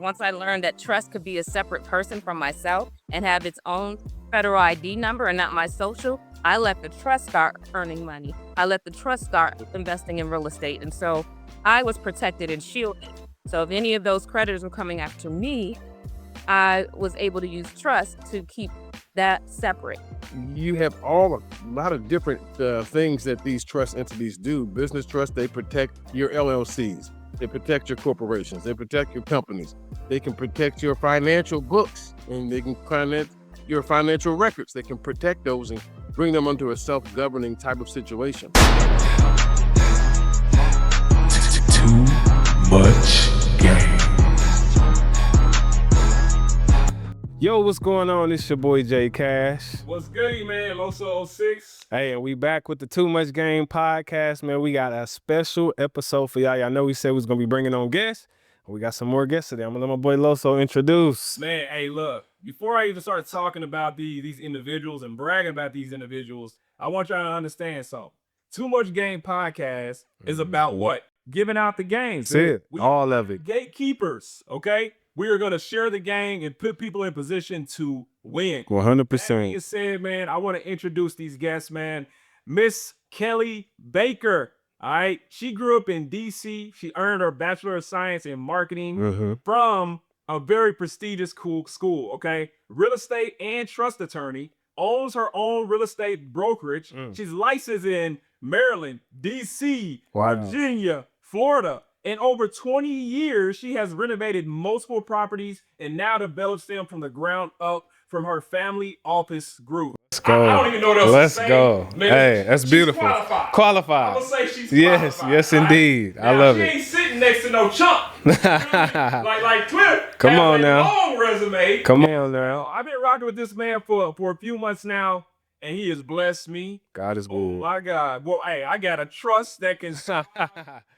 Once I learned that trust could be a separate person from myself and have its own federal ID number and not my social, I let the trust start earning money. I let the trust start investing in real estate. And so I was protected and shielded. So if any of those creditors were coming after me, I was able to use trust to keep that separate. You have a lot of different things that these trust entities do. Business trusts, they protect your LLCs. They protect your corporations. They protect your companies. They can protect your financial books, and they can connect your financial records. They can protect those and bring them into a self-governing type of situation. Too much game. Yo, what's going on? It's your boy J Cash. What's good, man? Loso 06. Hey, and we back with the Too Much Game podcast, man. We got a special episode for y'all. Y'all know we said we was gonna be bringing on guests. We got some more guests today. I'm gonna let my boy Loso introduce. Man, hey, look, before I even start talking about these individuals and bragging about these individuals, I want y'all to understand something. Too Much Game podcast is about what? Giving out the games. That's it. All of it. Gatekeepers, okay? We are going to share the game and put people in position to win. 100%. That being said, man, I want to introduce these guests, man. Miss Kelly Baker, all right? She grew up in D.C. She earned her Bachelor of Science in Marketing from a very prestigious school, okay? Real estate and trust attorney, owns her own real estate brokerage. She's licensed in Maryland, D.C., Virginia, Florida. In over 20 years, she has renovated multiple properties and now develops them from the ground up from her family office group. Let's go. I don't even know what else to Let's say. go. Man, Hey, that's she's beautiful. Qualified. I'm going to say she's qualified. Yes, right? indeed. Now, I love she it. ain't sitting next to no chump. like Cliff. Come has on a now. long resume. Come on now. I've been rocking with this man for a few months now, and he has blessed me. God is Oh good. my God. Well, hey, I got a trust that can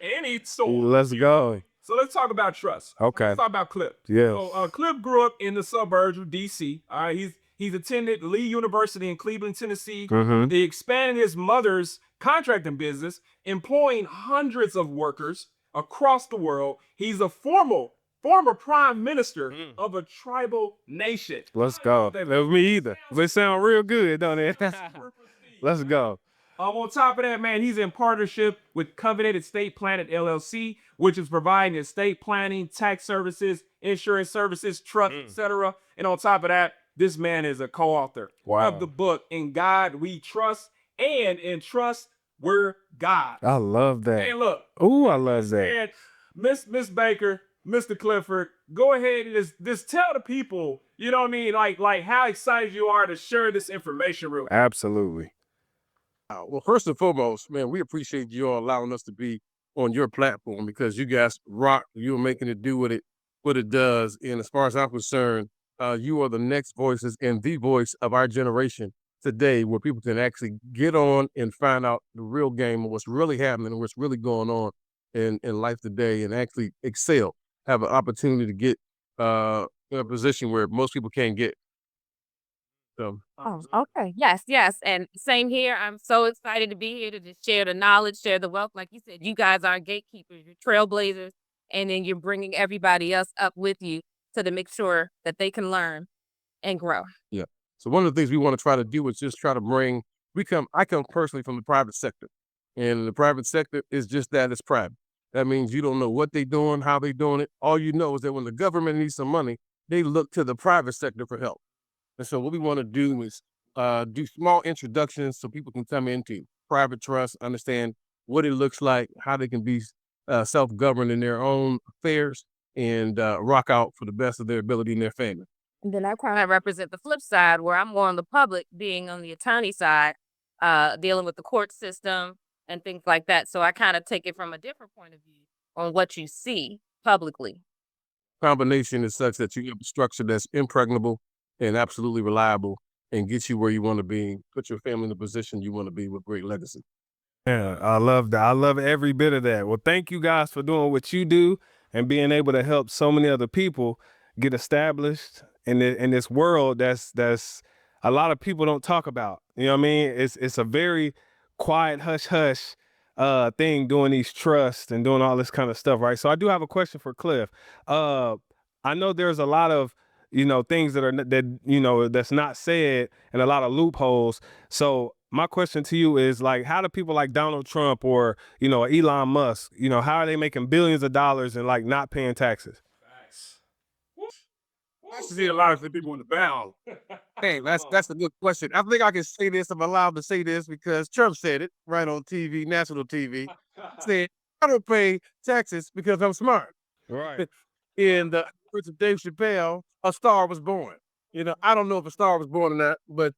any storm. Let's go. So let's talk about trust. Okay. Let's talk about Cliff. Yes. So Cliff grew up in the suburbs of D.C. All right. He's attended Lee University in Cleveland, Tennessee. He expanded his mother's contracting business, employing hundreds of workers across the world. He's a former prime minister of a tribal nation. Let's go. That was me either. They sound real good, don't they? Let's go. On top of that, man, he's in partnership with Covenant Estate Planning LLC, which is providing estate planning, tax services, insurance services, trust, etc. And on top of that, this man is a co-author of the book In God We Trust and In Trust We're God. I love that. Hey, look. Ooh, I love that. And Miss Baker, Mr. Clifford, go ahead and just tell the people, you know what I mean, like how excited you are to share this information real quick. Absolutely. Well, first and foremost, man, we appreciate you all allowing us to be on your platform because you guys rock. You're making it do what it does. And as far as I'm concerned, you are the next voices and the voice of our generation today, where people can actually get on and find out the real game of what's really happening and what's really going on in life today, and actually excel, have an opportunity to get in a position where most people can't get. So. Oh, okay. Yes. And same here. I'm so excited to be here to just share the knowledge, share the wealth. Like you said, you guys are gatekeepers, you're trailblazers, and then you're bringing everybody else up with you to make sure that they can learn and grow. Yeah. So one of the things we want to try to do is just try to bring, I come personally from the private sector, and the private sector is just that, it's private. That means you don't know what they're doing, how they're doing it. All you know is that when the government needs some money, they look to the private sector for help. And so what we want to do is do small introductions so people can come into private trust, understand what it looks like, how they can be self-governed in their own affairs, and rock out for the best of their ability in their family. And then I kind of represent the flip side, where I'm more on the public, being on the attorney side, dealing with the court system and things like that. So I kind of take it from a different point of view on what you see publicly. Combination is such that you have a structure that's impregnable and absolutely reliable, and get you where you want to be, put your family in the position you want to be with great legacy. Yeah, I love that. I love every bit of that. Well, thank you guys for doing what you do and being able to help so many other people get established in this world that's a lot of people don't talk about. You know what I mean? It's a very quiet hush thing, doing these trusts and doing all this kind of stuff, right? So I do have a question for Cliff. I know there's a lot of, things that are that's not said, and a lot of loopholes. So my question to you is, like, how do people like Donald Trump or Elon Musk, how are they making billions of dollars and like not paying taxes? I see a lot of people in the bound. Hey, that's a good question. I think I can say this. I'm allowed to say this because Trump said it right on TV, national TV. Said I don't pay taxes because I'm smart. Right. In the words of Dave Chappelle, a star was born. I don't know if a star was born or not, but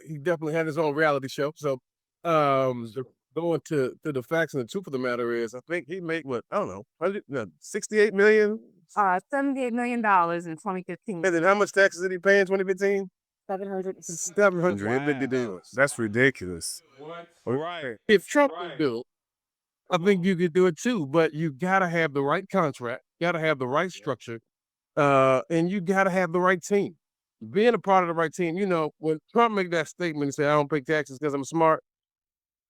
he definitely had his own reality show. So, going to the facts and the truth of the matter is, I think he made what I don't know, 68 million. $78 million in 2015. And then how much taxes did he pay in 2015? 700. 700. Wow. That's ridiculous. What? Right. If Trump could do it, I think you could do it too. But you gotta have the right contract, gotta have the right structure, and you gotta have the right team. Being a part of the right team, when Trump make that statement and say, "I don't pay taxes because I'm smart,"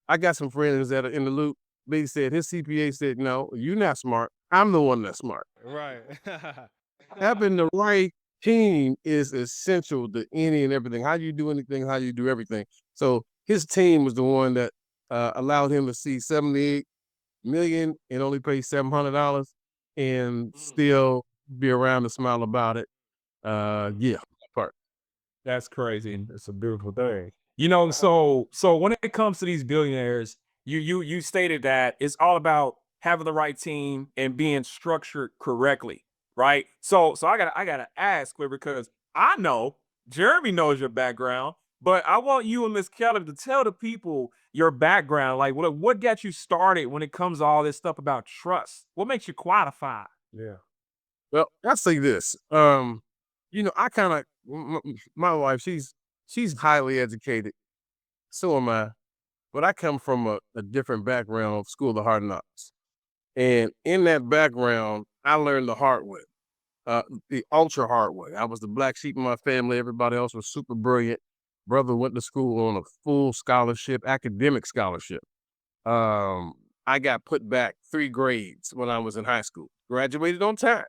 I got some friends that are in the loop. They said his CPA said, "No, you're not smart. I'm the one that's smart." Right. Having the right team is essential to any and everything. How you do anything, how you do everything. So his team was the one that allowed him to see 78 million and only pay $700 and still be around to smile about it. Yeah, that part. That's crazy. It's a beautiful thing. So when it comes to these billionaires, you stated that it's all about having the right team and being structured correctly, right? So I gotta ask, Cliff, because I know Jeremy knows your background, but I want you and Miss Kelly to tell the people your background. Like, what got you started when it comes to all this stuff about trust? What makes you qualify? Yeah. Well, I'll say this. I kind of my wife. She's highly educated. So am I. But I come from a different background, school of hard knocks, and in that background, I learned the hard way, the ultra hard way. I was the black sheep in my family. Everybody else was super brilliant. Brother went to school on a full scholarship, academic scholarship. Um, I got put back 3 grades when I was in high school. Graduated on time.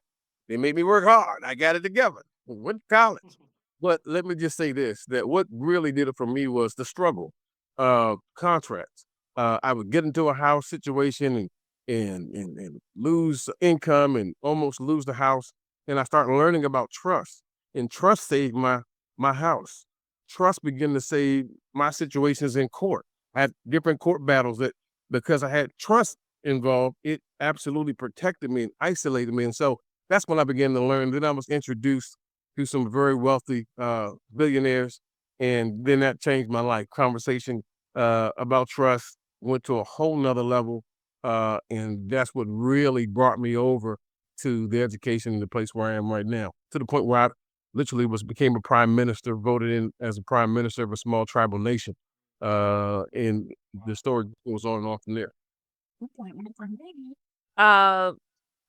They made me work hard. I got it together. Went to college. But let me just say this, that what really did it for me was the struggle. Contracts. I would get into a house situation and lose income and almost lose the house. And I started learning about trust. And trust saved my house. Trust began to save my situations in court. I had different court battles that because I had trust involved, it absolutely protected me and isolated me. And so that's when I began to learn. Then I was introduced to some very wealthy billionaires, and then that changed my life. Conversation about trust went to a whole nother level, and that's what really brought me over to the education in the place where I am right now, to the point where I literally became a prime minister, voted in as a prime minister of a small tribal nation, and the story goes on and on from there. Uh,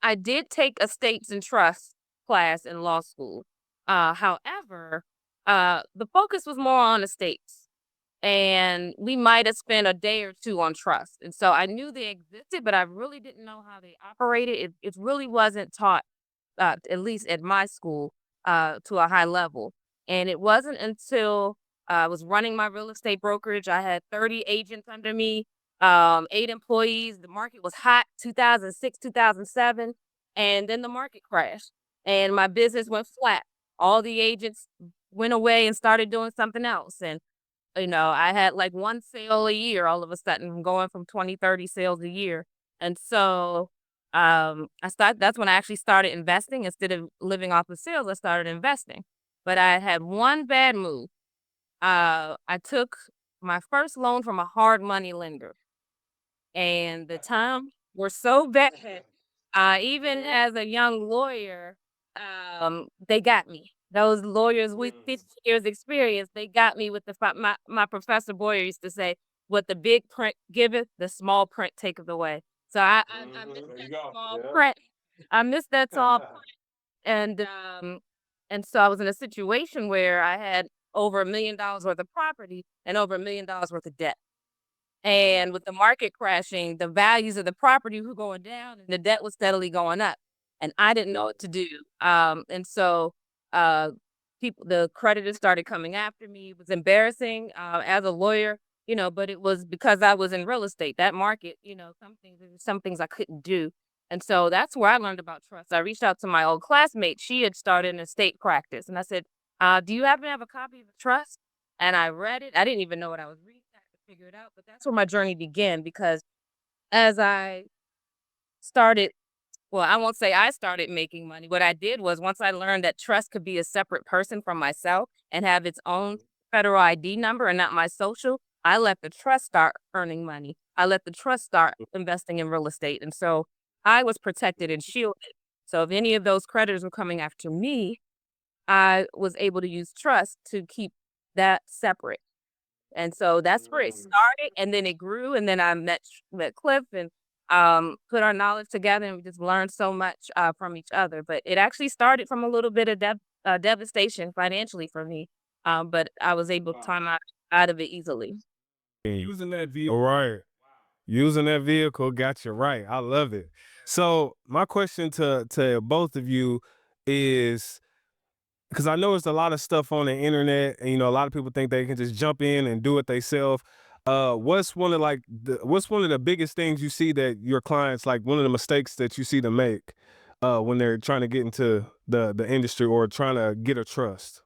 I did take estates and trust class in law school. However, the focus was more on estates, and we might have spent a day or two on trust. And so I knew they existed, but I really didn't know how they operated. It really wasn't taught, at least at my school, to a high level. And it wasn't until I was running my real estate brokerage. I had 30 agents under me, 8 employees. The market was hot, 2006, 2007. And then the market crashed and my business went flat. All the agents went away and started doing something else. And I had like one sale a year all of a sudden, going from 20, 30 sales a year. And so that's when I actually started investing. Instead of living off of sales, I started investing. But I had one bad move. I took my first loan from a hard money lender, and the time were so bad. Even as a young lawyer, they got me. Those lawyers with 50 years experience, they got me with my professor Boyer used to say, "What the big print giveth, the small print taketh away." So I missed There you that go. small Yeah. print. I missed that small print, and so I was in a situation where I had over $1 million worth of property and over $1 million worth of debt. And with the market crashing, the values of the property were going down and the debt was steadily going up. and I didn't know what to do. And so the creditors started coming after me. It was embarrassing as a lawyer, but it was because I was in real estate. That market, there were some things I couldn't do. And so that's where I learned about trust. I reached out to my old classmate. She had started an estate practice. And I said, do you happen to have a copy of the trust? And I read it. I didn't even know what I was reading. I had to figure it out. But that's where my journey began, because as I started, well, I won't say I started making money. What I did was, once I learned that trust could be a separate person from myself and have its own federal ID number and not my social, I let the trust start earning money. I let the trust start investing in real estate. And so I was protected and shielded. So if any of those creditors were coming after me, I was able to use trust to keep that separate. And so that's where it started, and then it grew, and then I met Cliff and put our knowledge together, and we just learned so much from each other. But it actually started from a little bit of devastation financially for me, but I was able to climb out of it easily. Using that vehicle. All right. Using that vehicle got you right. I love it. So my question to both of you is, because I know there's a lot of stuff on the internet, and a lot of people think they can just jump in and do it themselves. What's one of the biggest things you see that your clients, like one of the mistakes that you see them make when they're trying to get into the industry or trying to get a trust?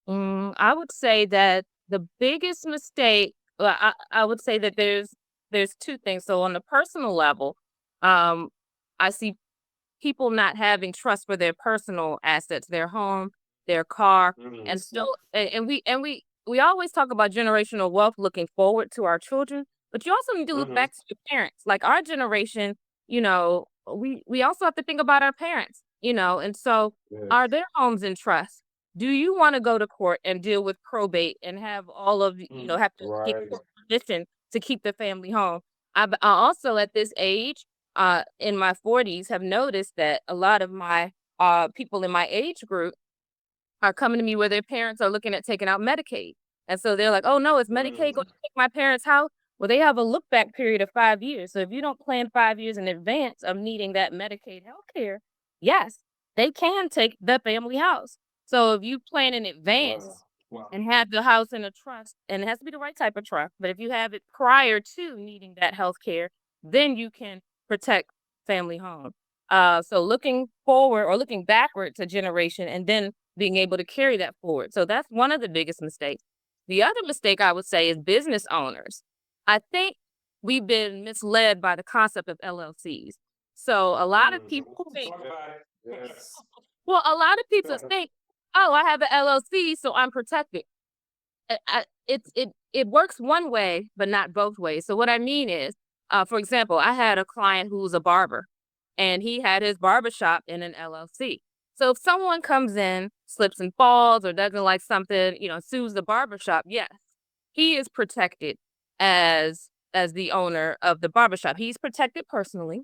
I would say that the biggest mistake, well, I would say that there's two things. So on the personal level, I see people not having trust for their personal assets, their home, their car, and still, and we always talk about generational wealth, looking forward to our children, but you also need to look back to your parents. Like our generation, we also have to think about our parents, and so are their homes in trust? Do you want to go to court and deal with probate and have all of, have to get court permission to keep the family home? I also, at this age, in my 40s, have noticed that a lot of my people in my age group are coming to me where their parents are looking at taking out Medicaid. And so they're like, oh no, is Medicaid going to take my parents' house? Well, they have a look back period of 5 years. So if you don't plan 5 years in advance of needing that Medicaid health care, yes, they can take the family house. So if you plan in advance and have the house in a trust, and it has to be the right type of trust, but if you have it prior to needing that health care, then you can protect family home. So looking forward or looking backward to generation and then being able to carry that forward. So that's one of the biggest mistakes. The other mistake I would say is business owners. I think we've been misled by the concept of LLCs. So a lot of people think, well, a lot of people think, oh, I have an LLC, so I'm protected. It works one way, but not both ways. So what I mean is, for example, I had a client who was a barber, and he had his barbershop in an LLC. So if someone comes in, slips and falls, or doesn't like something, sues the barbershop, yes, he is protected as the owner of the barbershop. He's protected personally,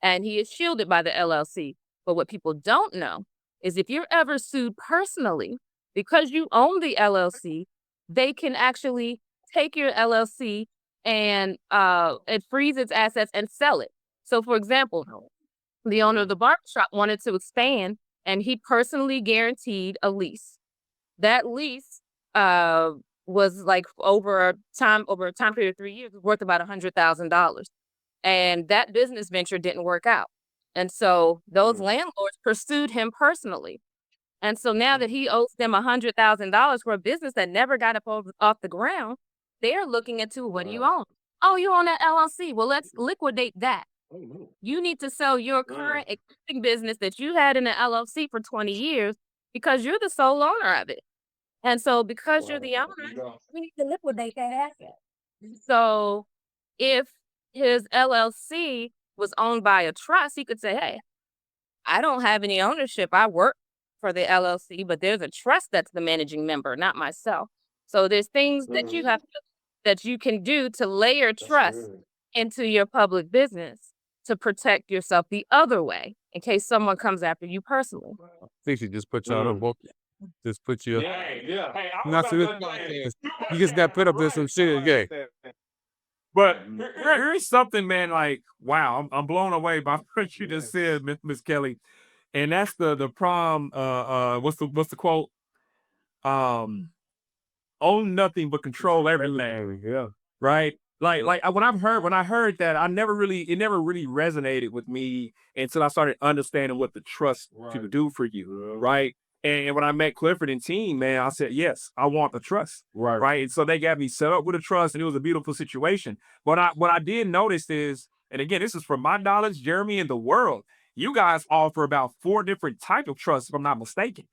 and he is shielded by the LLC. But what people don't know is if you're ever sued personally, because you own the LLC, they can actually take your LLC and it freeze its assets and sell it. So for example, the owner of the barbershop wanted to expand, and he personally guaranteed a lease. That lease was like over a time period of 3 years, was worth about $100,000. And that business venture didn't work out. And so those landlords pursued him personally. And so now that he owes them $100,000 for a business that never got off the ground, they're looking into, what do you own? Oh, you own that LLC. Well, let's liquidate that. You need to sell your current existing business that you had in the LLC for 20 years because you're the sole owner of it. And so because you're the owner, we need to liquidate that asset. So if his LLC was owned by a trust, he could say, hey, I don't have any ownership. I work for the LLC, but there's a trust that's the managing member, not myself. So there's things that you can do to layer trust into your public business to protect yourself the other way in case someone comes after you personally. I think you just put y'all on both. Just put your Hey, not to this podcast. You just got put up in some shit again. But here is something, man. Like, wow, I'm blown away by what you just said, Miss Kelly. And that's the prom. What's the quote? Um, own nothing but control everything. Yeah. Right? When I heard that, it never really resonated with me until I started understanding what the trust can do for you, right? And when I met Clifford and team, man, I said, yes, I want the trust. Right. And so they got me set up with a trust, and it was a beautiful situation. But what I did notice is, and again, this is from my knowledge, Jeremy, in the world, you guys offer about 4 different type of trusts, if I'm not mistaken.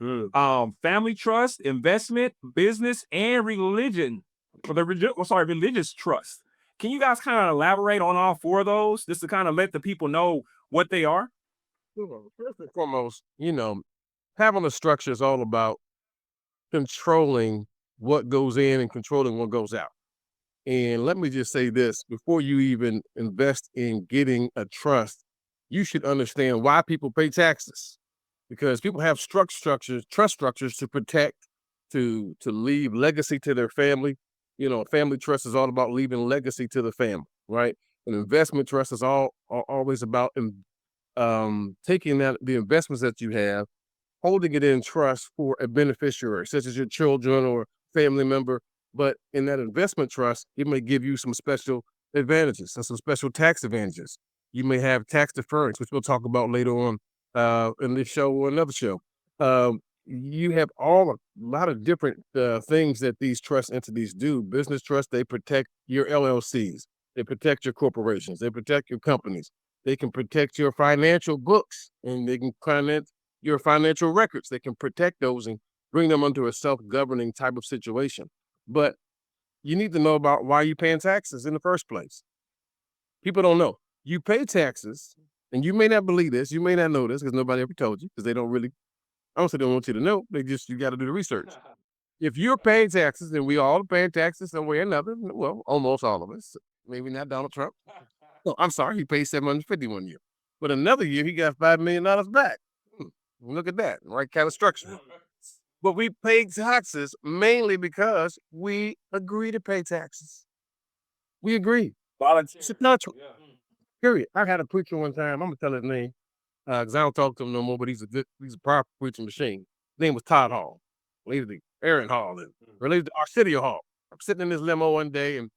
Family trust, investment, business, and religion. For the religious trust. Can you guys kind of elaborate on all 4 of those, just to kind of let the people know what they are? Sure. First and foremost, having a structure is all about controlling what goes in and controlling what goes out. And let me just say this, before you even invest in getting a trust, you should understand why people pay taxes. Because people have trust structures to protect, to leave legacy to their family. A family trust is all about leaving legacy to the family, right? An investment trust is always about taking the investments that you have, holding it in trust for a beneficiary, such as your children or family member. But in that investment trust, it may give you some special advantages and some special tax advantages. You may have tax deference, which we'll talk about later on in this show or another show. You have a lot of different things that these trust entities do. Business trusts, they protect your LLCs. They protect your corporations. They protect your companies. They can protect your financial books, and they can finance your financial records. They can protect those and bring them under a self-governing type of situation. But you need to know about why you're paying taxes in the first place. People don't know. You pay taxes, and you may not believe this. You may not know this because nobody ever told you, because they don't really, I don't say they don't want you to know. You got to do the research. If you're paying taxes, and we all are paying taxes some way or another, well, almost all of us, maybe not Donald Trump. No, I'm sorry, he paid $750 one year. But another year, he got $5 million back. Look at that, right kind of structure. But we pay taxes mainly because we agree to pay taxes. We agree. It's a contract. Period. I had a preacher one time. I'm gonna tell his name because I don't talk to him no more. But he's a proper preaching machine. His name was Todd Hall, related to Aaron Hall, and related to Arsenio Hall. I'm sitting in his limo one day, and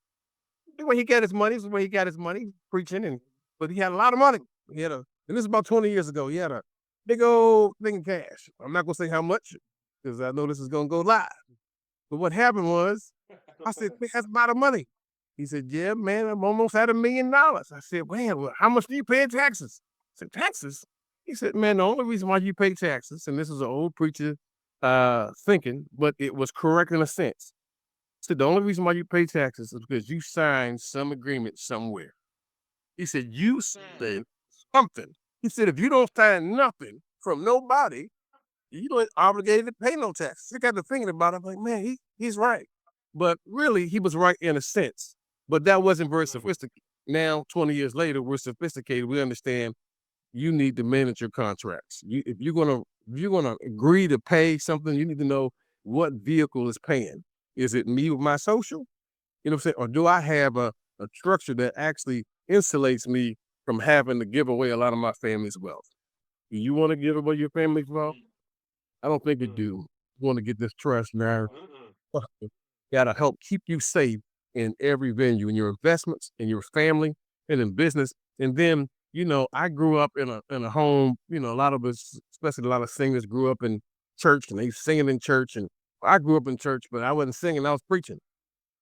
the way he got his money is the way he got his money preaching, but he had a lot of money. And this is about 20 years ago. He had a big old thing of cash. I'm not gonna say how much because I know this is gonna go live. But what happened was, I said, "Man, that's a lot of money." He said, "Yeah, man, I'm almost at $1 million." I said, "Man, well, how much do you pay in taxes?" I said, "Taxes?" He said, "Man, the only reason why you pay taxes," and this is an old preacher thinking, but it was correct in a sense. He said, "The only reason why you pay taxes is because you signed some agreement somewhere." He said, "You signed something." He said, "If you don't sign nothing from nobody, you ain't obligated to pay no taxes." I got to thinking about it. I'm like, man, he's right. But really, he was right in a sense. But that wasn't very sophisticated. Now, 20 years later, we're sophisticated. We understand you need to manage your contracts. If you're gonna agree to pay something, you need to know what vehicle is paying. Is it me with my social? You know what I'm saying? Or do I have a structure that actually insulates me from having to give away a lot of my family's wealth? Do you want to give away your family's wealth? I don't think you do. You want to get this trust now. Gotta help keep you safe in every venue, in your investments, in your family, and in business. And then, I grew up in a home, a lot of us, especially a lot of singers, grew up in church and they singing in church. And I grew up in church, but I wasn't singing, I was preaching.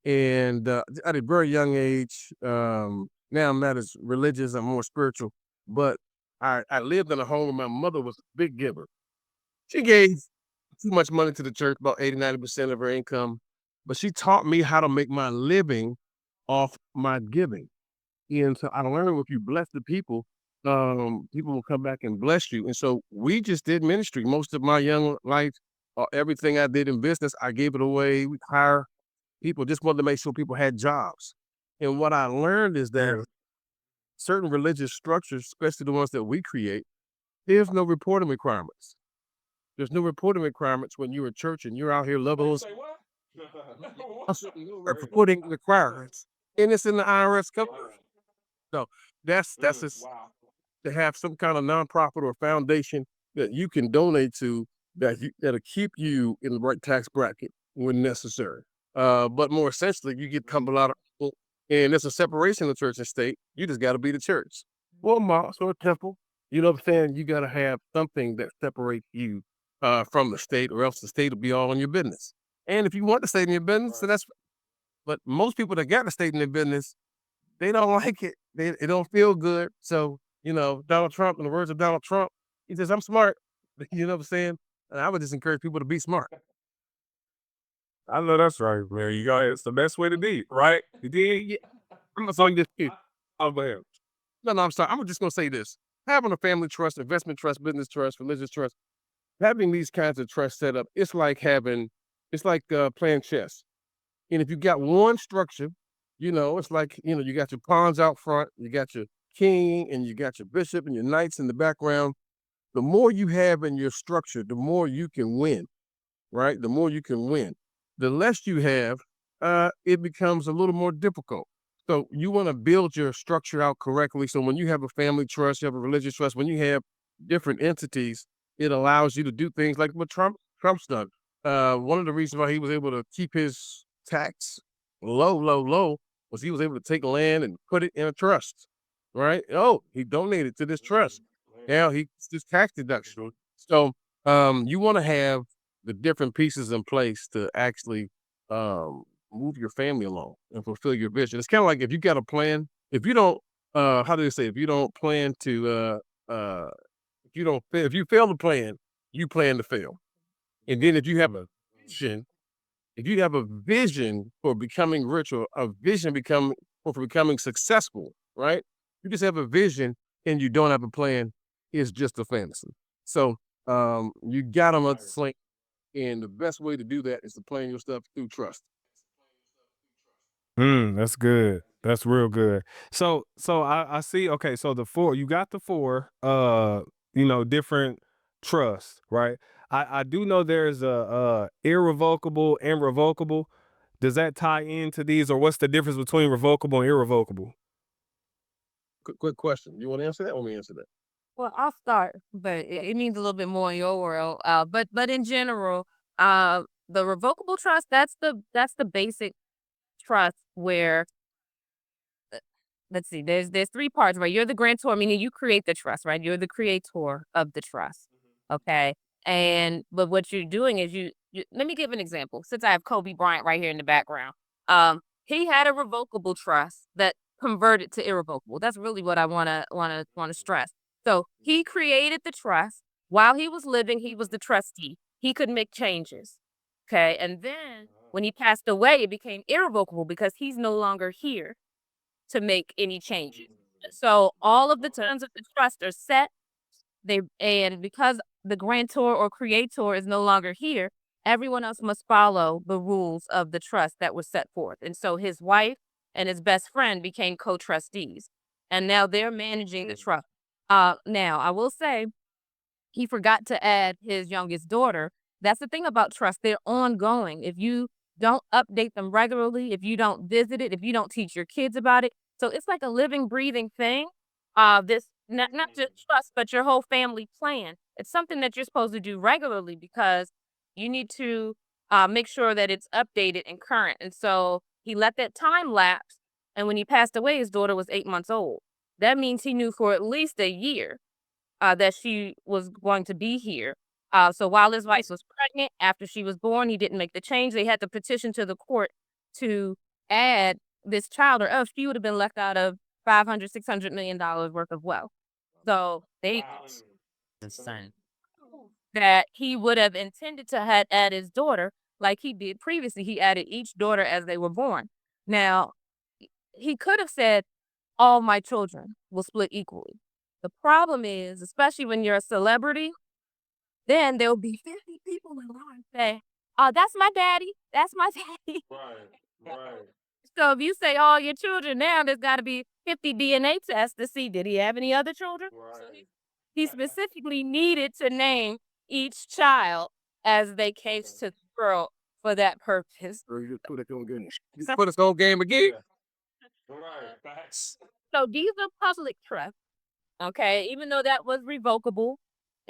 And at a very young age, now I'm not as religious, I'm more spiritual. But I lived in a home where my mother was a big giver. She gave too much money to the church, about 80-90% of her income. But she taught me how to make my living off my giving. And so I learned if you bless the people, people will come back and bless you. And so we just did ministry. Most of my young life, everything I did in business, I gave it away. We hire people, just wanted to make sure people had jobs. And what I learned is that certain religious structures, especially the ones that we create, there's no reporting requirements. There's no reporting requirements when you're in church and you're out here level reporting requirements. and it's in the IRS company. So that's just to have some kind of nonprofit or foundation that you can donate to that'll keep you in the right tax bracket when necessary. But more essentially, you get come a lot of people, and there's a separation of church and state. You just got to be the church, or a mosque, or a temple. You know what I'm saying? You got to have something that separates you from the state, or else the state will be all in your business. And if you want to stay in your business, then that's. But most people that got to stay in their business, they don't like it. It don't feel good. So, Donald Trump, in the words of Donald Trump, he says, "I'm smart." You know what I'm saying? And I would just encourage people to be smart. I know that's right, man. You got it's the best way to be, right? You did. Yeah. I'm gonna say this too. Oh man. No, I'm sorry. I'm just gonna say this. Having a family trust, investment trust, business trust, religious trust, having these kinds of trusts set up, it's like playing chess. And if you got one structure, it's like, you got your pawns out front, you got your king, and you got your bishop and your knights in the background. The more you have in your structure, the more you can win, right? The more you can win. The less you have, it becomes a little more difficult. So you want to build your structure out correctly. So when you have a family trust, you have a religious trust, when you have different entities, it allows you to do things like what Trump's done. One of the reasons why he was able to keep his tax low was he was able to take land and put it in a trust, right? Oh, he donated to this trust. Now he this tax deduction. So you want to have the different pieces in place to actually move your family along and fulfill your vision. It's kind of like if you got a plan, if you don't how do they say, if you don't plan to if you fail to plan, you plan to fail. And then if you have a vision, if you have a vision for becoming rich, or a vision for becoming successful, right? You just have a vision and you don't have a plan, it's just a fantasy. So you gotta learn to sling, and the best way to do that is to plan your stuff through trust. That's good. That's real good. So I see. Okay, so the four you got the four, different trusts, right? I do know there's a irrevocable and revocable. Does that tie into these, or what's the difference between revocable and irrevocable? Quick question. You want to answer that? Or want me to answer that? Well, I'll start, but it means a little bit more in your world. But in general, the revocable trust, that's the basic trust where, let's see, there's three parts, right? You're the grantor, meaning you create the trust, right? You're the creator of the trust. Okay. But what you're doing is let me give an example. Since I have Kobe Bryant right here in the background. He had a revocable trust that converted to irrevocable. That's really what I wanna stress. So he created the trust. While he was living, he was the trustee. He could make changes. Okay. And then when he passed away, it became irrevocable because he's no longer here to make any changes. So all of the terms of the trust are set. And because the grantor or creator is no longer here, everyone else must follow the rules of the trust that was set forth. And so his wife and his best friend became co-trustees, and now they're managing the trust. Now I will say he forgot to add his youngest daughter. That's the thing about trust. They're ongoing. If you don't update them regularly, if you don't visit it, if you don't teach your kids about it. So it's like a living, breathing thing. This not just trust, but your whole family plan. It's something that you're supposed to do regularly because you need to make sure that it's updated and current. And so he let that time lapse. And when he passed away, his daughter was 8 months old. That means he knew for at least a year that she was going to be here. So while his wife was pregnant, after she was born, he didn't make the change. They had to petition to the court to add this child, or else she would have been left out of 500, $600 million worth of wealth. So they insane that he would have intended to had add his daughter like he did previously. He added each daughter as they were born. Now, he could have said, all my children will split equally. The problem is, especially when you're a celebrity, then there'll be 50 people in line say, "Oh, that's my daddy. That's my daddy." So if you say all your children now, there's got to be 50 DNA tests to see, did he have any other children? So he specifically needed to name each child as they came to the world for that purpose. Or you just put it on game. You just put us on game again. So these are public trusts. Okay, even though that was revocable,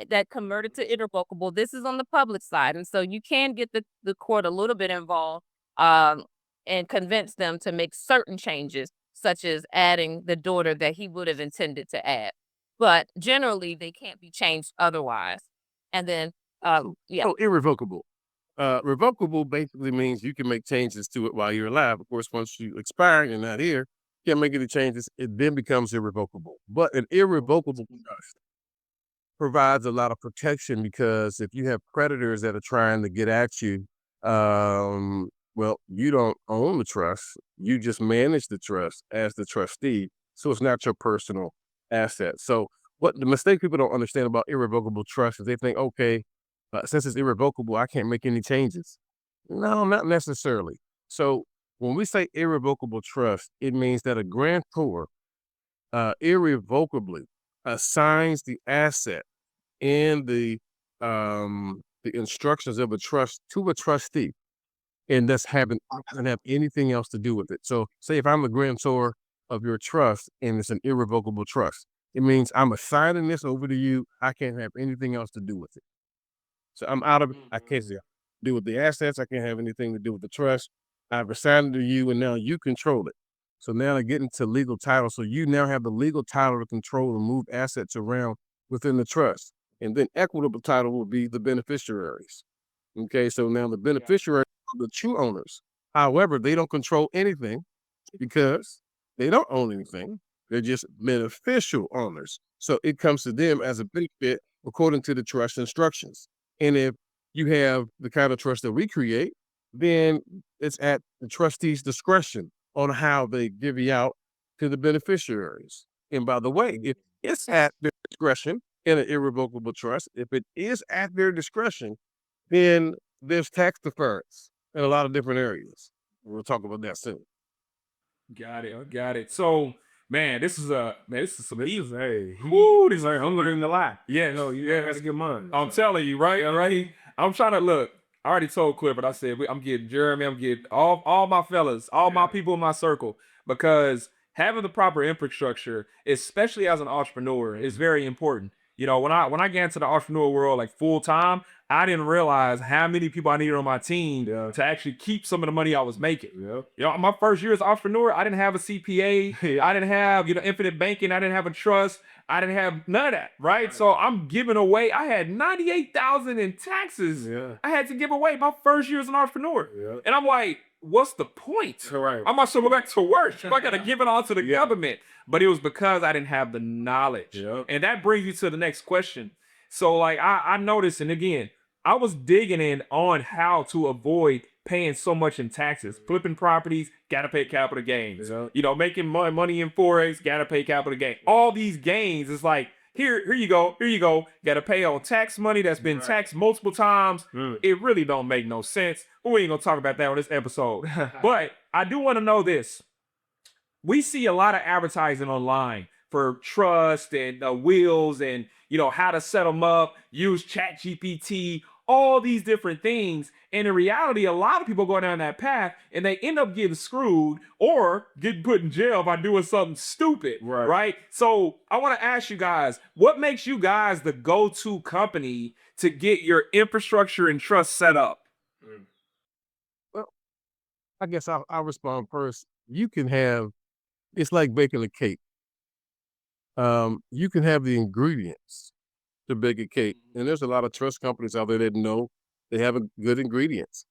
that converted to irrevocable, this is on the public side. And so you can get the court a little bit involved um, and convince them to make certain changes, such as adding the daughter that he would have intended to add. But generally, they can't be changed otherwise. And then, yeah. Oh, irrevocable. Revocable basically means you can make changes to it while you're alive. Of course, once you expire and you're not here, you can't make any changes. It then becomes irrevocable. But an irrevocable trust provides a lot of protection because if you have creditors that are trying to get at you, well, you don't own the trust. You just manage the trust as the trustee. So it's not your personal asset. So what the mistake people don't understand about irrevocable trust is they think, okay, since it's irrevocable, I can't make any changes. No, not necessarily. So when we say irrevocable trust, it means that a grantor irrevocably assigns the asset and the instructions of a trust to a trustee, and that's doesn't have anything else to do with it. So, say if I'm the grantor of your trust and it's an irrevocable trust, it means I'm assigning this over to you. I can't have anything else to do with it. So I'm out of it. I can't do with the assets. I can't have anything to do with the trust. I've assigned it to you, and now you control it. So now I get into legal title. So you now have the legal title to control and move assets around within the trust. And then equitable title will be the beneficiaries. Okay, so now the beneficiaries are the true owners. However, they don't control anything because they don't own anything. They're just beneficial owners. So it comes to them as a benefit according to the trust instructions. And if you have the kind of trust that we create, then it's at the trustee's discretion on how they divvy out to the beneficiaries. And by the way, if it's at their discretion in an irrevocable trust, if it is at their discretion, then there's tax deference in a lot of different areas. We'll talk about that soon. Got it. Got it. So, man, this is some These, hey, Woo, these are I'm looking to lie. yeah, no, yeah. That's a good month. I'm telling you, right? All right. I'm trying to look. I already told Cliff, but I said I'm getting Jeremy. I'm getting all my fellas, all my people in my circle, because having the proper infrastructure, especially as an entrepreneur, is very important. You know, when I get into the entrepreneur world like full time, I didn't realize how many people I needed on my team to actually keep some of the money I was making. Yeah. You know, my first year as an entrepreneur, I didn't have a CPA. I didn't have, infinite banking. I didn't have a trust. I didn't have none of that, right? So I'm giving away. I had $98,000 in taxes. Yeah. I had to give away my first year as an entrepreneur. Yeah. And I'm like, what's the point? Right. I might as well go back to work. I got to give it all to the government. But it was because I didn't have the knowledge. Yep. And that brings you to the next question. So like I noticed, and again, I was digging in on how to avoid paying so much in taxes. Flipping properties, gotta pay capital gains. Yep. You know, making money in Forex, gotta pay capital gains. All these gains is like, here you go. Gotta pay on tax money that's been taxed multiple times. It really don't make no sense. But we ain't gonna talk about that on this episode. But I do want to know this. We see a lot of advertising online for trust and wills and how to set them up, use chat GPT, all these different things. And in reality, a lot of people go down that path and they end up getting screwed or getting put in jail by doing something stupid, right? So I want to ask you guys, what makes you guys the go-to company to get your infrastructure and trust set up? Well, I guess I'll respond first. You can have, it's like baking a cake. You can have the ingredients to bake a cake. And there's a lot of trust companies out there that know they have good ingredients,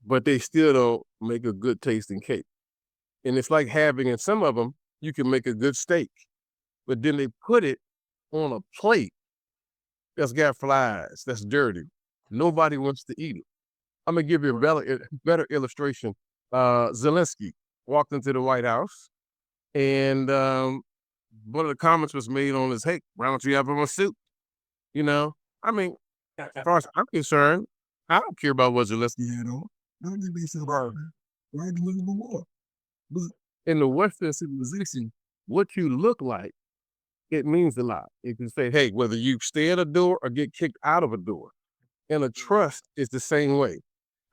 but they still don't make a good tasting cake. And it's like having, in some of them, you can make a good steak, but then they put it on a plate that's got flies, that's dirty. Nobody wants to eat it. I'm gonna give you a better illustration. Zelensky walked into the White House and one of the comments was made on his, hey, why don't you have him a suit? I mean, as far as I'm concerned, I don't care about what Zelensky had on. I don't think they said about right to live in the war. But in the Western civilization, what you look like, it means a lot. It can say, hey, whether you stay at a door or get kicked out of a door. And a trust is the same way.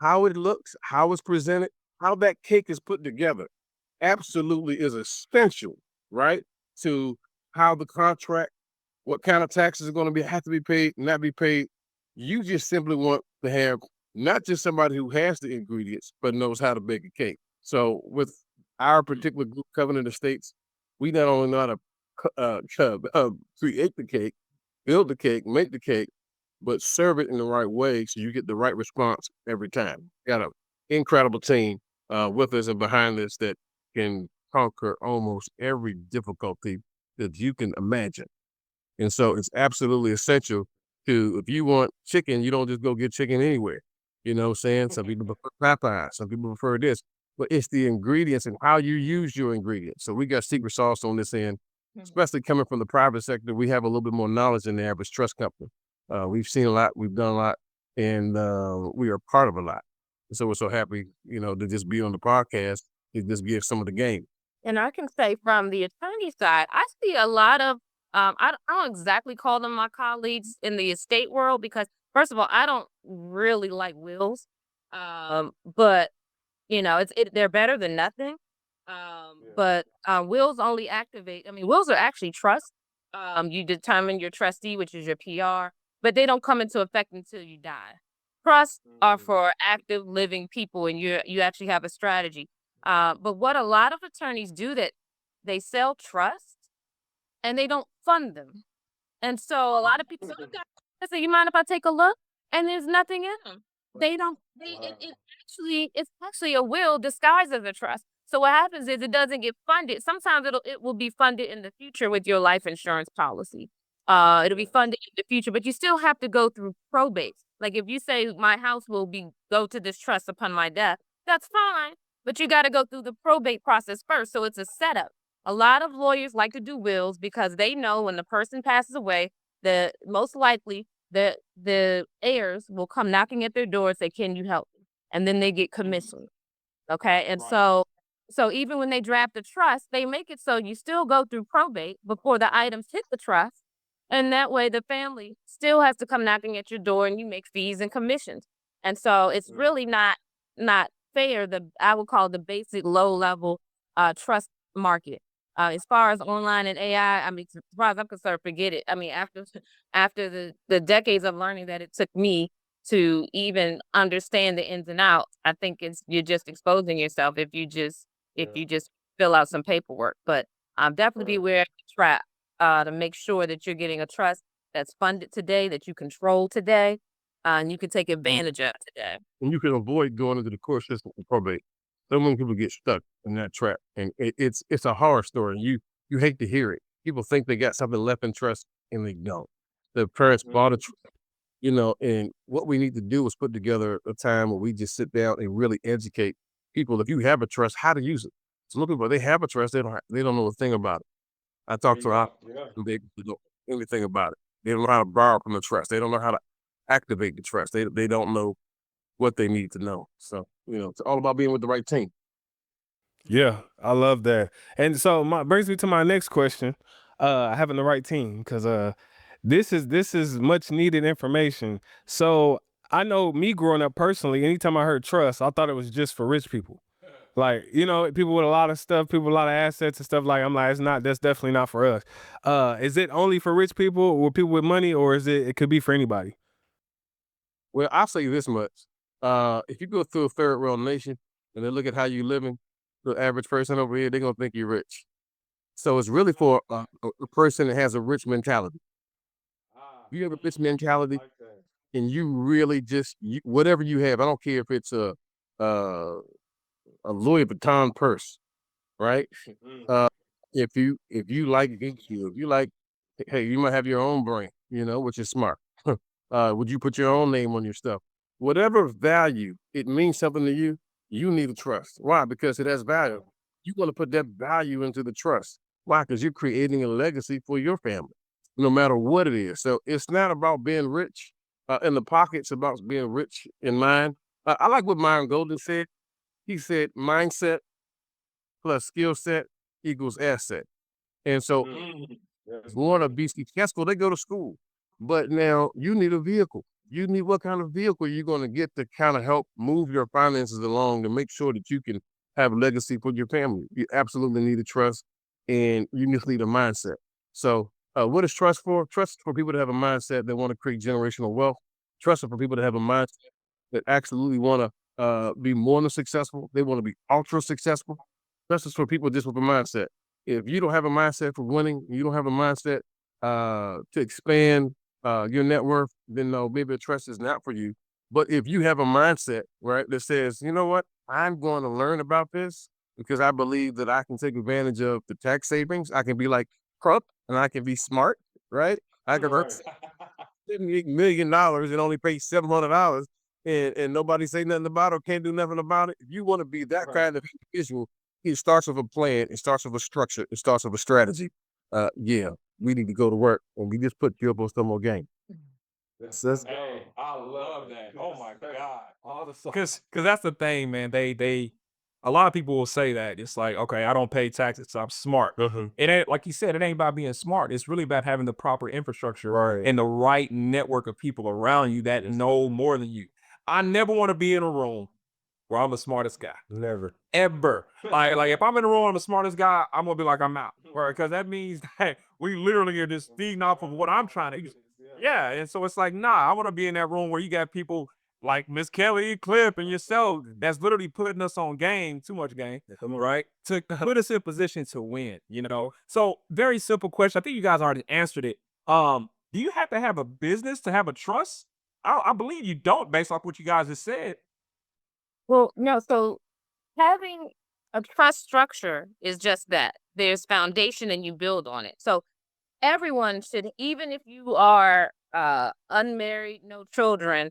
How it looks, how it's presented, how that cake is put together. absolutely is essential, right? To how the contract, what kind of taxes are going to have to be paid, not be paid. You just simply want to have not just somebody who has the ingredients, but knows how to bake a cake. So with our particular group, Covenant Estates, we not only know how to create the cake, build the cake, make the cake, but serve it in the right way so you get the right response every time. Got an incredible team with us and behind us that can conquer almost every difficulty that you can imagine. And so it's absolutely essential to, if you want chicken, you don't just go get chicken anywhere. You know what I'm saying? Some people prefer Popeyes, some people prefer this, but it's the ingredients and how you use your ingredients. So we got secret sauce on this end, especially coming from the private sector. We have a little bit more knowledge than the average trust company. We've seen a lot, we've done a lot, and we are part of a lot. And so we're so happy, to just be on the podcast to just give some of the game. And I can say from the attorney side, I see a lot of, I don't exactly call them my colleagues in the estate world because, first of all, I don't really like wills. But they're better than nothing. But wills only activate. I mean, wills are actually trust. You determine your trustee, which is your PR, but they don't come into effect until you die. Trusts are for active living people, and you actually have a strategy. But what a lot of attorneys do, that they sell trust and they don't fund them. And so a lot of people say, "Okay," I say, "You mind if I take a look?" And there's nothing in them. They don't. It's actually a will disguised as a trust. So what happens is it doesn't get funded. Sometimes it will be funded in the future with your life insurance policy. It'll be funded in the future, but you still have to go through probate. Like if you say my house will go to this trust upon my death, that's fine. But you got to go through the probate process first. So it's a setup. A lot of lawyers like to do wills because they know when the person passes away, that most likely the heirs will come knocking at their door and say, "Can you help me?" And then they get commission. Okay. And so even when they draft a trust, they make it so you still go through probate before the items hit the trust. And that way the family still has to come knocking at your door and you make fees and commissions. And so it's really not fair, I would call the basic low level trust market. As far as online and AI, I mean, as far as I'm concerned, forget it. I mean, after the decades of learning that it took me to even understand the ins and outs, I think you're just exposing yourself if you just fill out some paperwork. But definitely be aware of the trap to make sure that you're getting a trust that's funded today, that you control today, and you can take advantage of today. And you can avoid going into the court system for probate. So many people get stuck in that trap, and it's a horror story. You hate to hear it. People think they got something left in trust, and they don't. The parents bought a trust, and what we need to do is put together a time where we just sit down and really educate people. If you have a trust, how to use it. Some people, they have a trust, they don't know a thing about it. I talk to our they don't know anything about it. They don't know how to borrow from the trust. They don't know how to activate the trust. They don't know what they need to know. So, it's all about being with the right team. Yeah, I love that. And so brings me to my next question. Having the right team, because this is much needed information. So I know me growing up personally, anytime I heard trust, I thought it was just for rich people. Like, people with a lot of stuff, people with a lot of assets and stuff, like I'm like, that's definitely not for us. Is it only for rich people or people with money, or it could be for anybody? Well, I'll say this much. If you go through a third world nation and they look at how you living, the average person over here, they're gonna think you're rich. So it's really for a person that has a rich mentality. If you have a rich mentality and you really whatever you have, I don't care if it's a Louis Vuitton purse, right? If you like EQ, if you like, hey, you might have your own brand, which is smart. Would you put your own name on your stuff? Whatever value it means something to you, you need to trust. Why? Because it has value. You want to put that value into the trust. Why? Because you're creating a legacy for your family, no matter what it is. So it's not about being rich in the pocket. It's about being rich in mind. I like what Myron Golden said. He said, mindset plus skill set equals asset. And so if you want to be successful, they go to school. But now you need a vehicle. You need what kind of vehicle you're going to get to kind of help move your finances along to make sure that you can have a legacy for your family. You absolutely need a trust, and you just need a mindset. So, what is trust for? Trust is for people to have a mindset that want to create generational wealth. Trust is for people to have a mindset that absolutely want to be more than successful. They want to be ultra successful. Trust is for people just with a mindset. If you don't have a mindset for winning, you don't have a mindset to expand your net worth, then no, maybe a trust is not for you. But if you have a mindset, right, that says, you know what, I'm going to learn about this because I believe that I can take advantage of the tax savings. I can be like Crump and I can be smart, right? I can earn $78 million and only pay $700 and nobody say nothing about it or can't do nothing about it. If you want to be that kind of individual, it starts with a plan, it starts with a structure, it starts with a strategy. Yeah, we need to go to work and we just put you up on some more game. That's Hey, I love that. Oh my God. Cause that's the thing, man. They a lot of people will say that. It's like, okay, I don't pay taxes, so I'm smart. It ain't like you said, it ain't about being smart. It's really about having the proper infrastructure right. and the right network of people around you that know more than you. I never want to be in a room where I'm the smartest guy. Never. Ever. Like if I'm in the room, I'm the smartest guy, I'm gonna be like, I'm out. Right? Because that means that we literally are just feeding off of what I'm trying to use. Yeah. And so it's like, nah, I want to be in that room where you got people like Miss Kelly, Clip, and yourself that's literally putting us on game, too much game, right? To put us in position to win, you know. So very simple question. I think you guys already answered it. Do you have to have a business to have a trust? I believe you don't, based off what you guys just said. Well, no, so having a trust structure is just that. There's foundation and you build on it. So everyone should, even if you are unmarried, no children,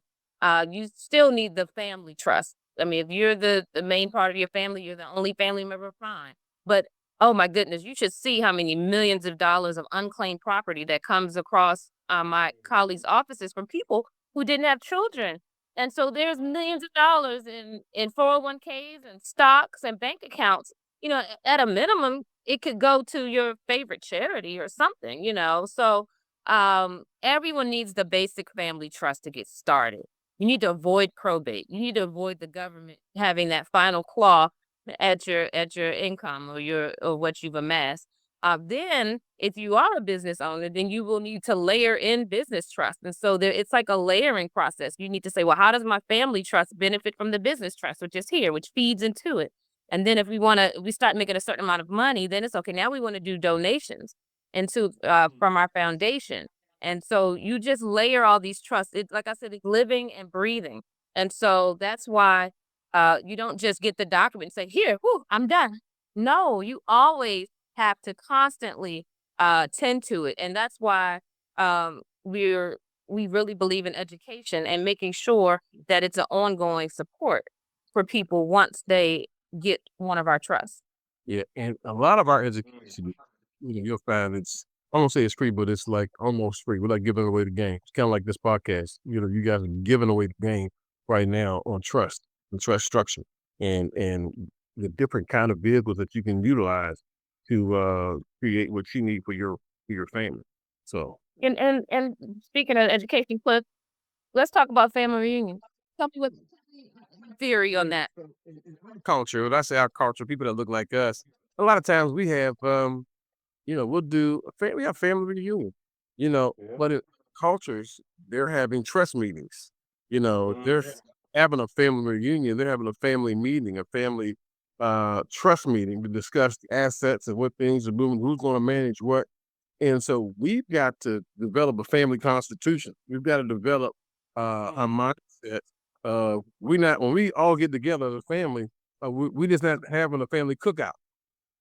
you still need the family trust. I mean, if you're the main part of your family, you're the only family member, fine. But oh my goodness, you should see how many millions of dollars of unclaimed property that comes across my colleagues' offices from people who didn't have children. And so there's millions of dollars in 401ks and stocks and bank accounts. You know, at a minimum, it could go to your favorite charity or something, you know. So everyone needs the basic family trust to get started. You need to avoid probate. You need to avoid the government having that final claw at your income or your or what you've amassed. Then, if you are a business owner, then you will need to layer in business trust, and so there, it's like a layering process. You need to say, well, how does my family trust benefit from the business trust, which is here, which feeds into it. And then, if we start making a certain amount of money, then it's okay. Now we want to do donations into from our foundation, and so you just layer all these trusts. It's like I said, it's living and breathing, and so that's why you don't just get the document and say, here, whew, I'm done. No, you always have to constantly tend to it. And that's why we really believe in education and making sure that it's an ongoing support for people once they get one of our trusts. Yeah, and a lot of our education, you'll find I won't say it's free, but it's like almost free. We're like giving away the game. It's kind of like this podcast. You guys are giving away the game right now on trust and trust structure and the different kind of vehicles that you can utilize to create what you need for your family. So And speaking of education, Cliff, let's talk about family reunions. Tell me what theory on that. culture, when I say our culture, people that look like us, a lot of times we have we'll do we have family reunion, but in cultures, they're having trust meetings. They're having a family reunion, they're having a family meeting, a family trust meeting to discuss the assets and what things are moving, who's going to manage what. And so we've got to develop a family constitution. We've got to develop a mindset. We not when we all get together as a family, we just not having a family cookout.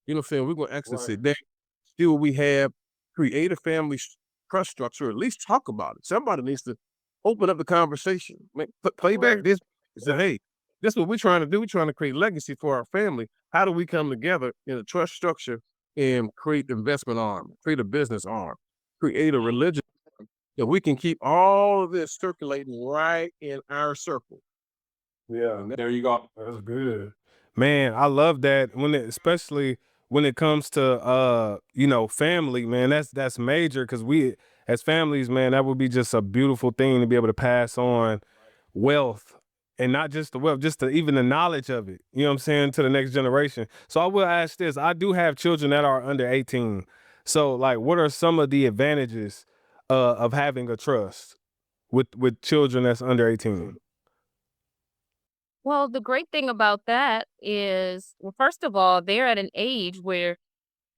You know what I'm saying? We're gonna actually sit down, see what we have, create a family trust structure, at least talk about it. Somebody needs to open up the conversation. Play back this. Say, hey, this is what we're trying to do. We're trying to create legacy for our family. How do we come together in a trust structure and create investment arm, create a business arm, create a religion that we can keep all of this circulating right in our circle. Yeah, And There you go. that's good. Man, I love that especially when it comes to family, man, that's major because we as families, man, that would be just a beautiful thing to be able to pass on wealth and not just the wealth, just even the knowledge of it. You know what I'm saying, to the next generation. So I will ask this: I do have children that are under 18. So, like, what are some of the advantages of having a trust with children that's under 18? Well, the great thing about that is, well, first of all, they're at an age where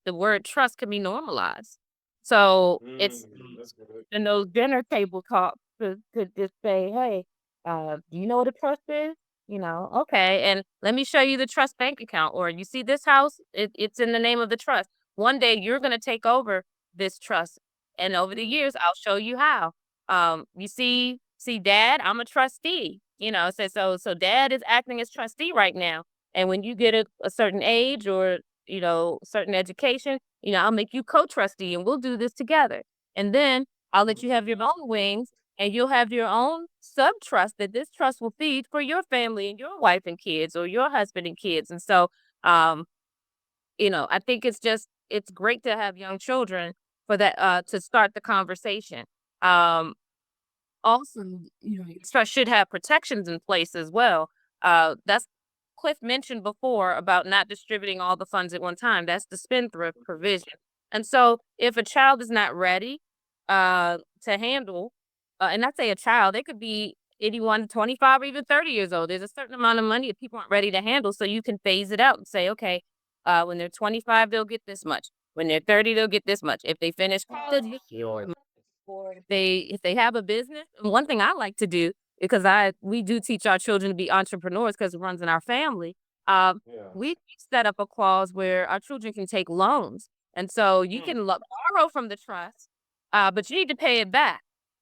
the word trust can be normalized. So it's That's good. in those dinner table talks to just say, hey, do you know what a trust is? Okay, and let me show you the trust bank account. Or you see this house, it's in the name of the trust. One day you're going to take over this trust, and over the years, I'll show you how. You see, Dad, I'm a trustee. So Dad is acting as trustee right now. And when you get a certain age or certain education, I'll make you co-trustee and we'll do this together. And then I'll let you have your own wings and you'll have your own sub trust that this trust will feed for your family and your wife and kids or your husband and kids. And so, um, I think it's great to have young children for that, to start the conversation. Um, Also, trust should have protections in place as well. That's Cliff mentioned before about not distributing all the funds at one time. That's the spendthrift provision. And so, if a child is not ready to handle, and I say a child, they could be anyone 25 or even 30 years old. There's a certain amount of money that people aren't ready to handle, so you can phase it out and say, okay, when they're 25, they'll get this much. When they're 30, they'll get this much. If they finish college, or if they have a business. And one thing I like to do, because we do teach our children to be entrepreneurs because it runs in our family. Um, Yeah. we set up a clause where our children can take loans, and so you can borrow from the trust, but you need to pay it back.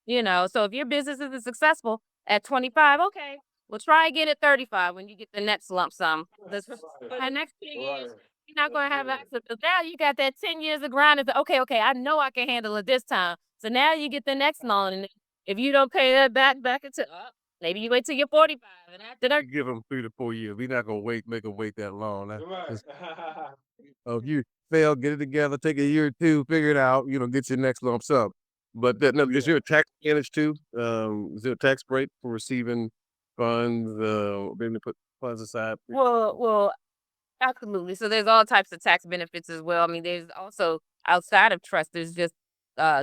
So if your business isn't successful at 25, okay, we'll try again at 35 when you get the next lump sum. The next 10 years, you're not going to have access. But now you got that 10 years of grind. It's okay, I know I can handle it this time. So now you get the next loan. And if you don't pay that back into, maybe you wait till you're 45. And after that, Give them 3 to 4 years. We're not gonna make them wait that long. Right. If you fail, get it together, take a year or two, figure it out, get your next lump sum. But that, no, is there a tax advantage too? Is there a tax break for receiving funds, being to put funds aside? well, absolutely. So there's all types of tax benefits as well. I mean, there's also outside of trust, there's just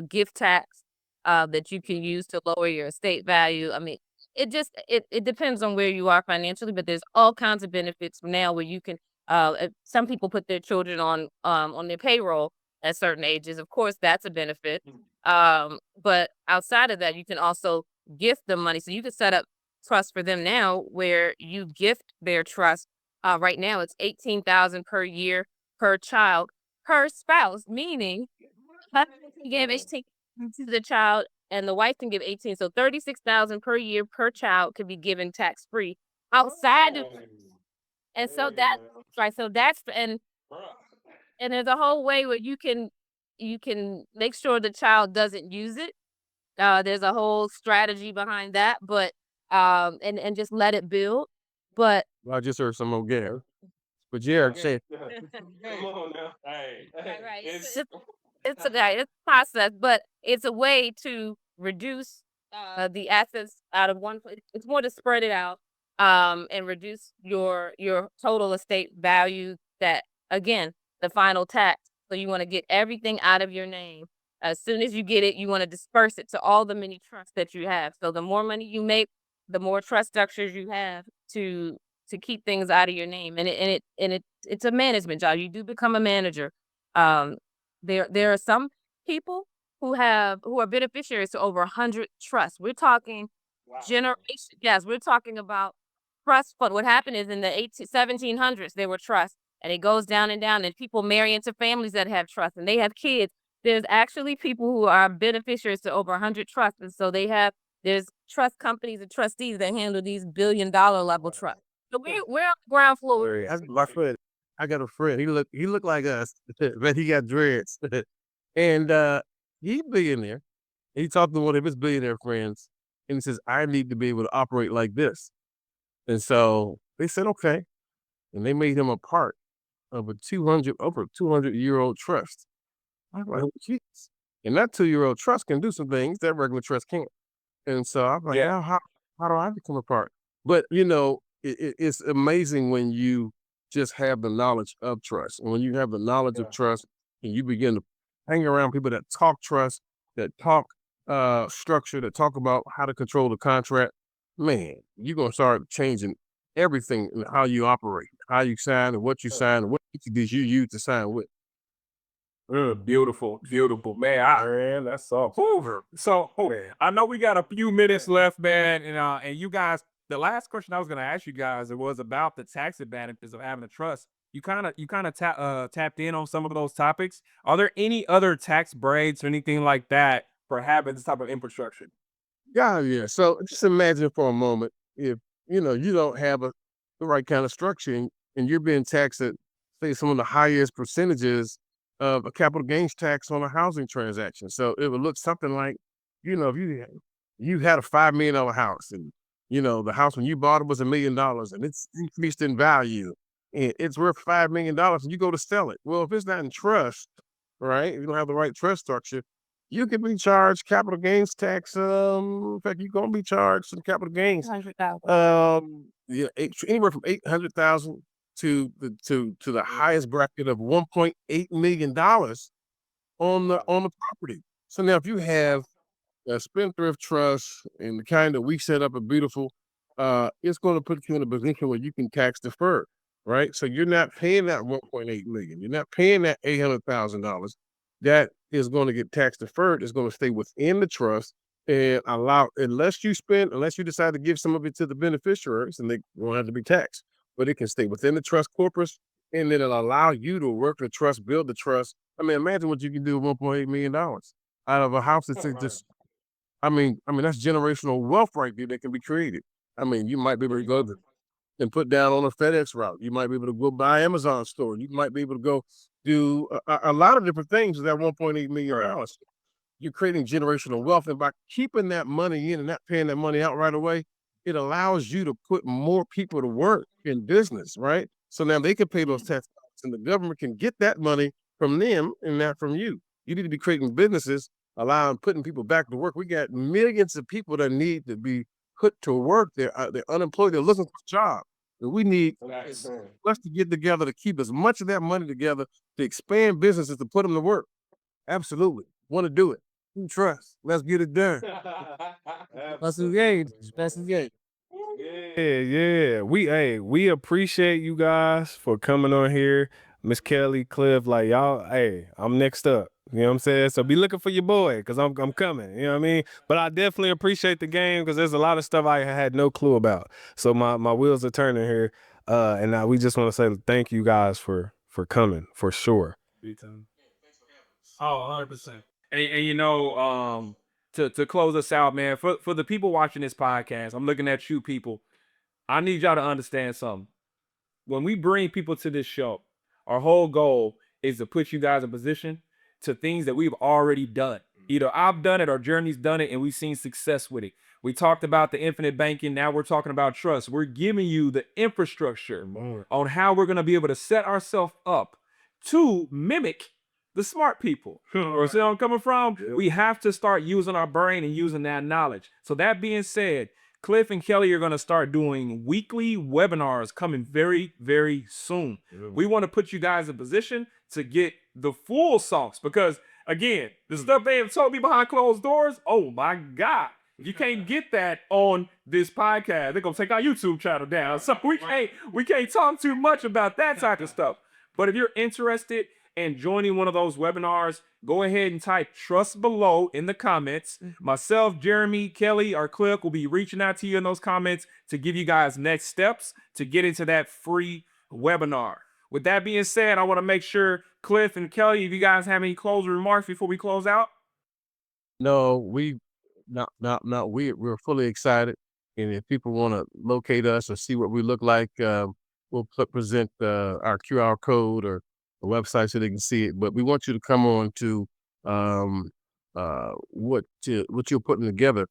gift tax that you can use to lower your estate value. I mean, it depends on where you are financially, but there's all kinds of benefits now where you can. Some people put their children on their payroll at certain ages. Of course, that's a benefit. But outside of that, you can also gift them money. So you can set up trust for them now where you gift their trust. Right now, it's 18,000 per year per child per spouse, meaning husband can give 18 to the child and the wife can give 18. So 36,000 per year per child could be given tax free outside of, and so that's right. So and there's a whole way where you can make sure the child doesn't use it. There's a whole strategy behind that, but and just let it build. But I just heard some more Gary. But Jared said, Come on now. Hey, right. it's It's a process, but it's a way to reduce the assets out of one place. It's more to spread it out, and reduce your total estate value. That again, the final tax. So you want to get everything out of your name. As soon as you get it, you want to disperse it to all the many trusts that you have. So the more money you make, the more trust structures you have to keep things out of your name. It's a management job. You do become a manager. Um, there are some people who are beneficiaries to over 100 trusts. We're talking generation. Yes, we're talking about trust fund. What happened is in the 1700s, there were trusts, and it goes down and down, and people marry into families that have trusts, and they have kids. There's actually people who are beneficiaries to over 100 trusts, and so there's trust companies and trustees that handle these $1 billion level trusts. So we're on the ground floor. My friend, I got a friend. He looked like us, but he got dreads, and he's a billionaire. He talked to one of his billionaire friends, and he says, "I need to be able to operate like this." And so they said, "Okay," and they made him a part of a 200-year-old trust. I'm like, "Oh, jeez." And that 2-year-old trust can do some things that regular trust can't. And so I'm like, yeah. how do I become a part? But it's amazing when you just have the knowledge of trust. And when you have the knowledge of trust and you begin to hang around people that talk trust, that talk structure, that talk about how to control the contract, man, you're gonna start changing everything in how you operate, how you sign and what you sign and what entities you use to sign with. Beautiful, beautiful, man. Man, that's all over. So, I know we got a few minutes left, man, and you guys. The last question I was going to ask you guys it was about the tax advantages of having a trust. You kind of tapped in on some of those topics. Are there any other tax breaks or anything like that for having this type of infrastructure? Yeah, yeah. So just imagine for a moment if you don't have the right kind of structure and you're being taxed at say some of the highest percentages of a capital gains tax on a housing transaction. So it would look something like, if you had a $5 million house and the house when you bought it was $1 million and it's increased in value and it's worth $5 million and you go to sell it. Well, if it's not in trust, right? If you don't have the right trust structure, you can be charged capital gains tax. In fact, you're gonna be charged some capital gains. 100,000. Yeah, anywhere from 800,000 to the highest bracket of $1.8 million on the property. So now, if you have a spendthrift trust and the kind that we set up a beautiful, it's going to put you in a position where you can tax defer, right? So you're not paying that 1.8 million. You're not paying that $800,000. That is going to get tax deferred. It's going to stay within the trust and unless you decide to give some of it to the beneficiaries, and they won't have to be taxed, but it can stay within the trust corpus, and then it'll allow you to work the trust, build the trust. I mean, imagine what you can do with $1.8 million out of a house that's just that's generational wealth right there that can be created. I mean, you might be able to go and put down on a FedEx route. You might be able to go buy Amazon store. You might be able to go do a lot of different things with that $1.8 million. You're creating generational wealth, and by keeping that money in and not paying that money out right away, it allows you to put more people to work in business, right? So now they can pay those tax dollars, and the government can get that money from them and not from you. You need to be creating businesses, putting people back to work. We got millions of people that need to be put to work. They're unemployed. They're looking for a job. And we need us to get together to keep as much of that money together to expand businesses to put them to work. Absolutely. Want to do it. Trust. Let's get it done. Let's engage. Let's engage. Yeah. We appreciate you guys for coming on here. Miss Kelly, Cliff, like y'all, I'm next up. You know what I'm saying? So be looking for your boy, because I'm coming. You know what I mean? But I definitely appreciate the game, because there's a lot of stuff I had no clue about. So my wheels are turning here. And we just want to say thank you guys for coming, for sure. Oh, 100%. To close us out, man, for the people watching this podcast, I'm looking at you people. I need y'all to understand something. When we bring people to this show, our whole goal is to put you guys in position to things that we've already done. Either I've done it or Journey's done it and we've seen success with it. We talked about the infinite banking. Now we're talking about trust. We're giving you the infrastructure on how we're going to be able to set ourselves up to mimic the smart people. Or see where I'm coming from? Yep. We have to start using our brain and using that knowledge. So that being said, Cliff and Kelly are going to start doing weekly webinars coming very, very soon. Yeah. We want to put you guys in position to get the full sauce, because again, the stuff they have told me behind closed doors, oh my God, you can't get that on this podcast. They're going to take our YouTube channel down. So we can't talk too much about that type of stuff. But if you're interested in joining one of those webinars, go ahead and type trust below in the comments. Myself, Jeremy, Kelly, or Cliff will be reaching out to you in those comments to give you guys next steps to get into that free webinar. With that being said, I want to make sure, Cliff and Kelly, if you guys have any closing remarks before we close out. No, we're fully excited. And if people want to locate us or see what we look like, we'll present our QR code or a website so they can see it. But we want you to come on to what you're putting together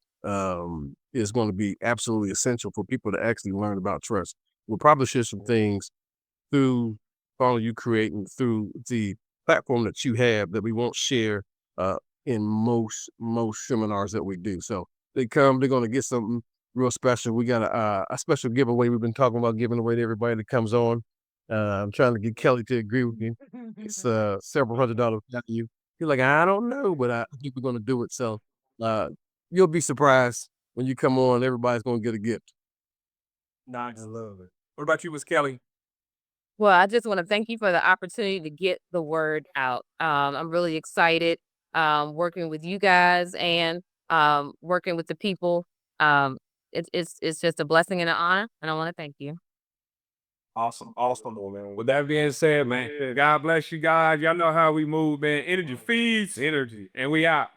is going to be absolutely essential for people to actually learn about trust. We'll probably share some things through Follow You Creating, through the platform that you have, that we won't share in most seminars that we do. So they're going to get something real special. We got a special giveaway we've been talking about giving away to everybody that comes on. I'm trying to get Kelly to agree with me. It's several $100 value. He's like, I don't know, but I think we're gonna do it. So you'll be surprised when you come on. Everybody's gonna get a gift. Nice. I love it. What about you, Miss Kelly? Well, I just want to thank you for the opportunity to get the word out. I'm really excited working with you guys and working with the people. It's just a blessing and an honor, and I want to thank you. Awesome. Man. With that being said, man, God bless you guys. Y'all know how we move, man. Energy feeds energy, and we out.